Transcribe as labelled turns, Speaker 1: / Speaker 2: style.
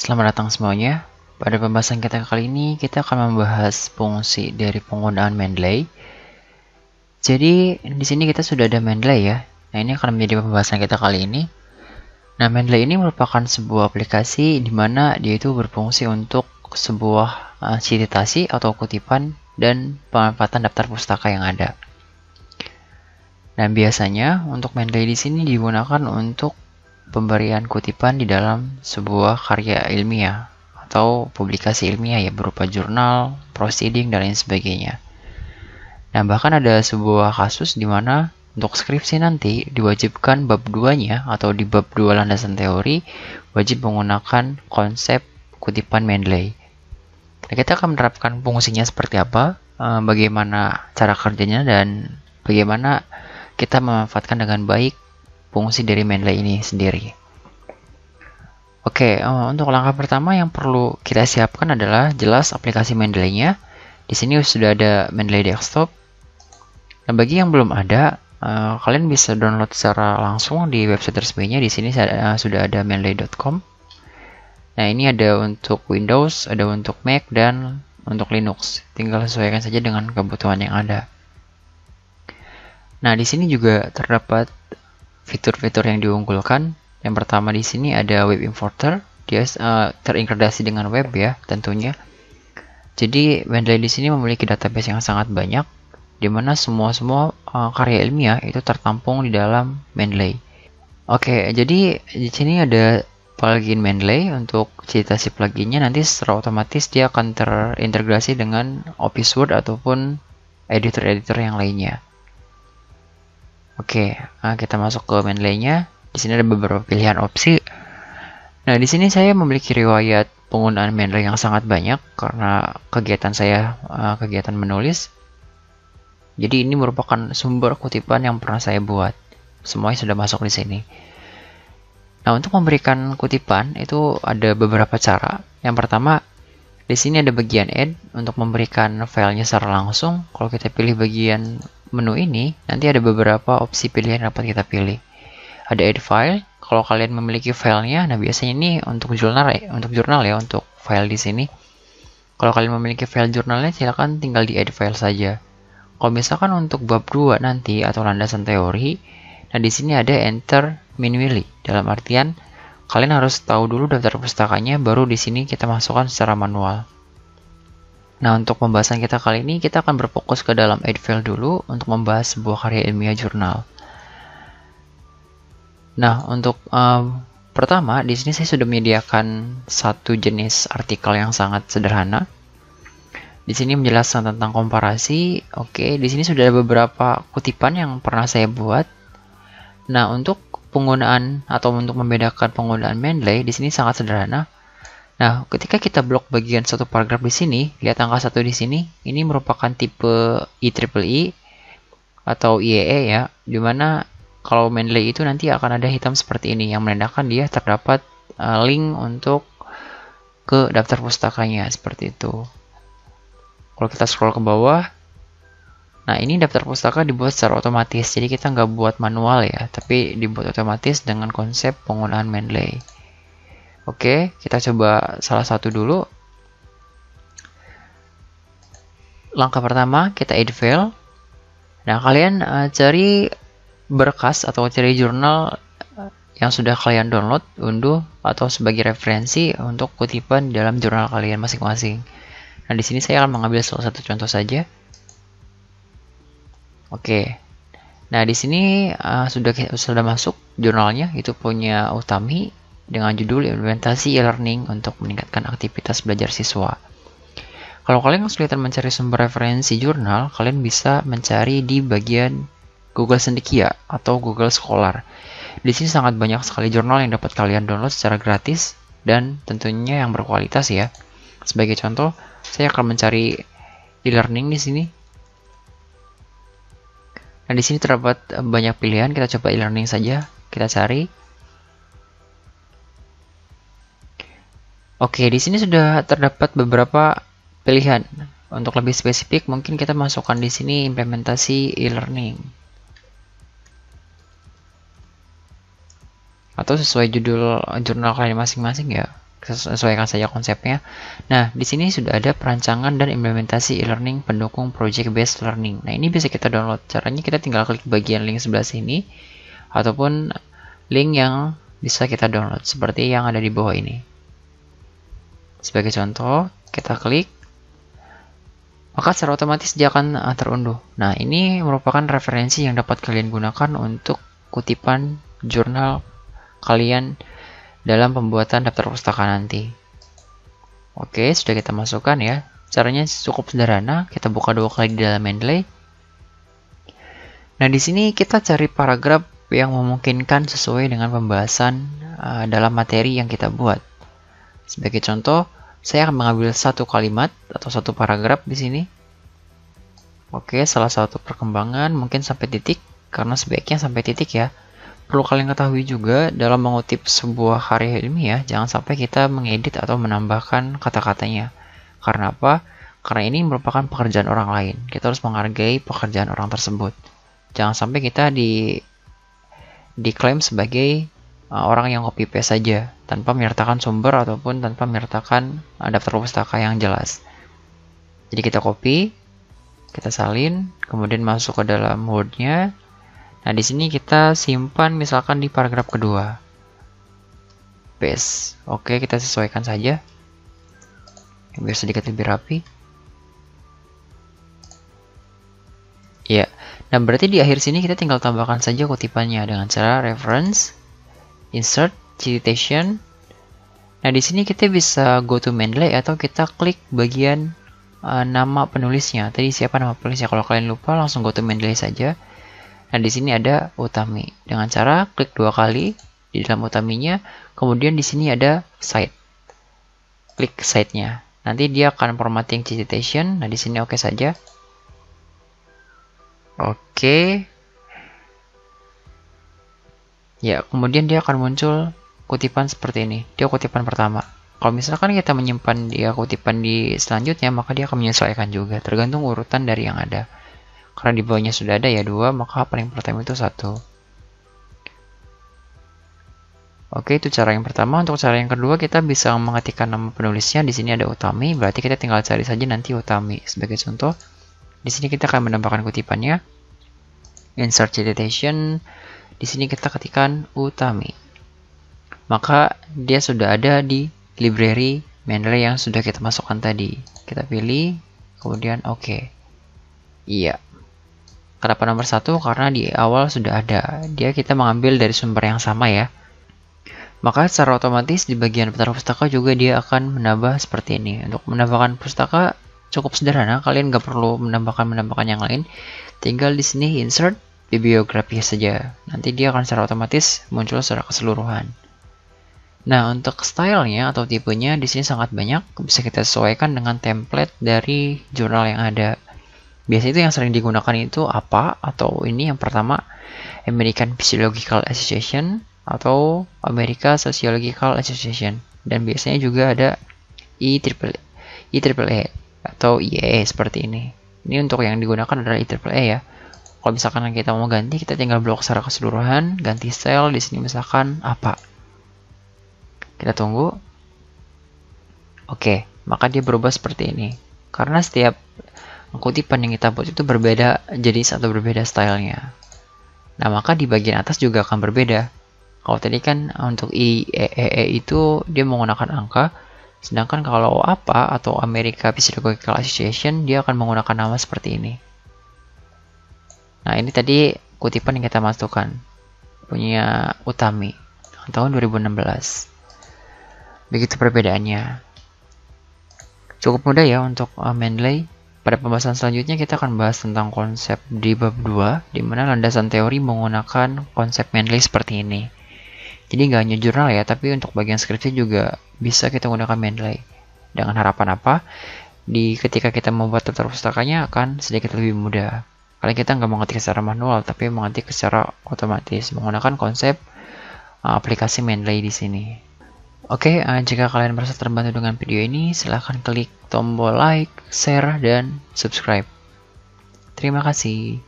Speaker 1: Selamat datang semuanya. Pada pembahasan kita kali ini, kita akan membahas fungsi dari penggunaan Mendeley. Jadi, di sini kita sudah ada Mendeley ya. Nah, ini akan menjadi pembahasan kita kali ini. Nah, Mendeley ini merupakan sebuah aplikasi di mana dia itu berfungsi untuk sebuah citasi atau kutipan dan pemanfaatan daftar pustaka yang ada. Dan biasanya untuk Mendeley di sini digunakan untuk pemberian kutipan di dalam sebuah karya ilmiah atau publikasi ilmiah ya, berupa jurnal, proceeding, dan lain sebagainya. Nah, bahkan ada sebuah kasus di mana untuk skripsi nanti diwajibkan bab 2-nya atau di bab 2 landasan teori wajib menggunakan konsep kutipan Mendeley. Nah, kita akan menerapkan fungsinya seperti apa, bagaimana cara kerjanya, dan bagaimana kita memanfaatkan dengan baik fungsi dari Mendeley ini sendiri. Oke, untuk langkah pertama yang perlu kita siapkan adalah jelas aplikasi Mendeley-nya. Di sini sudah ada Mendeley Desktop. Nah, bagi yang belum ada, kalian bisa download secara langsung di website resminya. Di sini sudah ada mendeley.com. Nah, ini ada untuk Windows, ada untuk Mac, dan untuk Linux. Tinggal sesuaikan saja dengan kebutuhan yang ada. Nah, di sini juga terdapat fitur-fitur yang diunggulkan. Yang pertama di sini ada web importer, dia terintegrasi dengan web ya tentunya. Jadi Mendeley di sini memiliki database yang sangat banyak, di mana semua karya ilmiah itu tertampung di dalam Mendeley. Oke, jadi di sini ada plugin Mendeley. Untuk citasi pluginnya nanti secara otomatis dia akan terintegrasi dengan Office Word ataupun editor-editor yang lainnya. Oke, kita masuk ke Mendeley-nya. Di sini ada beberapa pilihan opsi. Nah, di sini saya memiliki riwayat penggunaan Mendeley yang sangat banyak karena kegiatan saya kegiatan menulis. Jadi ini merupakan sumber kutipan yang pernah saya buat. Semuanya sudah masuk di sini. Nah, untuk memberikan kutipan itu ada beberapa cara. Yang pertama, di sini ada bagian add untuk memberikan filenya secara langsung. Kalau kita pilih bagian menu ini, nanti ada beberapa opsi pilihan yang dapat kita pilih. Ada add file, kalau kalian memiliki filenya, nah biasanya ini untuk jurnal ya, untuk file di sini. Kalau kalian memiliki file jurnalnya, silakan tinggal di add file saja. Kalau misalkan untuk bab 2 nanti atau landasan teori, nah di sini ada enter manually. Dalam artian kalian harus tahu dulu daftar pustakanya, baru di sini kita masukkan secara manual. Nah, untuk pembahasan kita kali ini, kita akan berfokus ke dalam add file dulu untuk membahas sebuah karya ilmiah jurnal. Nah, untuk pertama, di sini saya sudah menyediakan satu jenis artikel yang sangat sederhana. Di sini menjelaskan tentang komparasi. Oke, di sini sudah ada beberapa kutipan yang pernah saya buat. Nah, untuk penggunaan atau untuk membedakan penggunaan Mendeley, di sini sangat sederhana. Nah, ketika kita blok bagian satu paragraf di sini, lihat angka 1 di sini, ini merupakan tipe IEEE atau IEE ya, dimana kalau Mendeley itu nanti akan ada hitam seperti ini yang menandakan dia terdapat link untuk ke daftar pustakanya seperti itu. Kalau kita scroll ke bawah, nah ini daftar pustaka dibuat secara otomatis, jadi kita nggak buat manual ya, tapi dibuat otomatis dengan konsep penggunaan Mendeley. Oke, kita coba salah satu dulu. Langkah pertama, kita add file. Nah, kalian cari berkas atau cari jurnal yang sudah kalian download, unduh, atau sebagai referensi untuk kutipan dalam jurnal kalian masing-masing. Nah, di sini saya akan mengambil salah satu contoh saja. Oke. Nah, di sini sudah masuk jurnalnya, itu punya Utami dengan judul implementasi e-learning untuk meningkatkan aktivitas belajar siswa. Kalau kalian kesulitan mencari sumber referensi jurnal, kalian bisa mencari di bagian Google Sendikia atau Google Scholar. Di sini sangat banyak sekali jurnal yang dapat kalian download secara gratis dan tentunya yang berkualitas ya. Sebagai contoh, saya akan mencari e-learning di sini. Nah, di sini terdapat banyak pilihan. Kita coba e-learning saja. Kita cari. Oke, di sini sudah terdapat beberapa pilihan. Untuk lebih spesifik, mungkin kita masukkan di sini implementasi e-learning. Atau sesuai judul jurnal kalian masing-masing ya. sesuaikan saja konsepnya. Nah, di sini sudah ada perancangan dan implementasi e-learning pendukung project based learning. Nah, ini bisa kita download. Caranya kita tinggal klik bagian link sebelah sini ataupun link yang bisa kita download seperti yang ada di bawah ini. Sebagai contoh, kita klik, maka secara otomatis dia akan terunduh. Nah, ini merupakan referensi yang dapat kalian gunakan untuk kutipan jurnal kalian dalam pembuatan daftar pustaka nanti. Oke, sudah kita masukkan ya. Caranya cukup sederhana. Kita buka 2 kali di dalam Mendeley. Nah, di sini kita cari paragraf yang memungkinkan sesuai dengan pembahasan dalam materi yang kita buat. Sebagai contoh, saya akan mengambil satu kalimat atau satu paragraf di sini. Oke, salah satu perkembangan mungkin sampai titik, karena sebaiknya sampai titik ya. Perlu kalian ketahui juga dalam mengutip sebuah karya ilmiah, jangan sampai kita mengedit atau menambahkan kata-katanya. Karena apa? Karena ini merupakan pekerjaan orang lain. Kita harus menghargai pekerjaan orang tersebut. Jangan sampai kita diklaim sebagai orang yang copy paste saja, tanpa menyertakan sumber ataupun tanpa menyertakan daftar pustaka yang jelas. Jadi kita copy, kita salin, kemudian masuk ke dalam Word-nya. Nah, di sini kita simpan misalkan di paragraf kedua. Paste. Oke, kita sesuaikan saja. Biar sedikit lebih rapi. Ya. Nah, berarti di akhir sini kita tinggal tambahkan saja kutipannya dengan cara reference, insert, citation. Nah, di sini kita bisa go to Mendeley atau kita klik bagian nama penulisnya. Tadi siapa nama penulisnya? Kalau kalian lupa, langsung go to Mendeley saja. Nah, di sini ada Utami. Dengan cara klik 2 kali di dalam Utaminya, kemudian di sini ada Cite. Klik Cite-nya. Nanti dia akan formatting citation. Nah, di sini oke saja. Oke. Ya, kemudian dia akan muncul kutipan seperti ini. Dia kutipan pertama. Kalau misalkan kita menyimpan dia kutipan di selanjutnya, maka dia akan menyesuaikan juga. Tergantung urutan dari yang ada. Karena di bawahnya sudah ada ya 2, maka paling pertama itu 1. Oke, itu cara yang pertama. Untuk cara yang kedua, kita bisa mengetikkan nama penulisnya. Di sini ada Utami, berarti kita tinggal cari saja nanti Utami. Sebagai contoh, di sini kita akan menambahkan kutipannya. Insert citation. Di sini kita ketikkan Utami. Maka dia sudah ada di library Mendeley yang sudah kita masukkan tadi. Kita pilih, kemudian oke. Iya. Kenapa nomor 1? Karena di awal sudah ada. Dia kita mengambil dari sumber yang sama ya. Maka secara otomatis di bagian daftar pustaka juga dia akan menambah seperti ini. Untuk menambahkan pustaka cukup sederhana. Kalian nggak perlu menambahkan yang lain. Tinggal di sini insert bibliografi saja. Nanti dia akan secara otomatis muncul secara keseluruhan. Nah, untuk stylenya atau tipenya di sini sangat banyak. Bisa kita sesuaikan dengan template dari jurnal yang ada. Biasanya itu yang sering digunakan itu apa? Atau ini yang pertama, American Physiological Association atau American Sociological Association. Dan biasanya juga ada IEEE atau IEE seperti ini. Ini untuk yang digunakan adalah IEEE ya. Kalau misalkan kita mau ganti, kita tinggal blok secara keseluruhan, ganti style di sini misalkan apa. Kita tunggu. Oke, maka dia berubah seperti ini. Karena setiap kutipan yang kita buat itu berbeda jenis atau berbeda stylenya. Nah, maka di bagian atas juga akan berbeda. Kalau tadi kan untuk IEEE itu dia menggunakan angka, sedangkan kalau apa atau American Physiological Association dia akan menggunakan nama seperti ini. Nah, ini tadi kutipan yang kita masukkan. Punya Utami tahun 2016. Begitu perbedaannya. Cukup mudah ya untuk Mendeley. Pada pembahasan selanjutnya kita akan bahas tentang konsep di bab 2, di mana landasan teori menggunakan konsep Mendeley seperti ini. Jadi nggak hanya jurnal ya, tapi untuk bagian skripsi juga bisa kita gunakan Mendeley. Dengan harapan apa? Ketika kita membuat daftar pustakanya akan sedikit lebih mudah. Karena kita nggak mengetik secara manual, tapi mengetik secara otomatis menggunakan konsep aplikasi Mendeley di sini. Oke, jika kalian merasa terbantu dengan video ini, silahkan klik tombol like, share, dan subscribe. Terima kasih.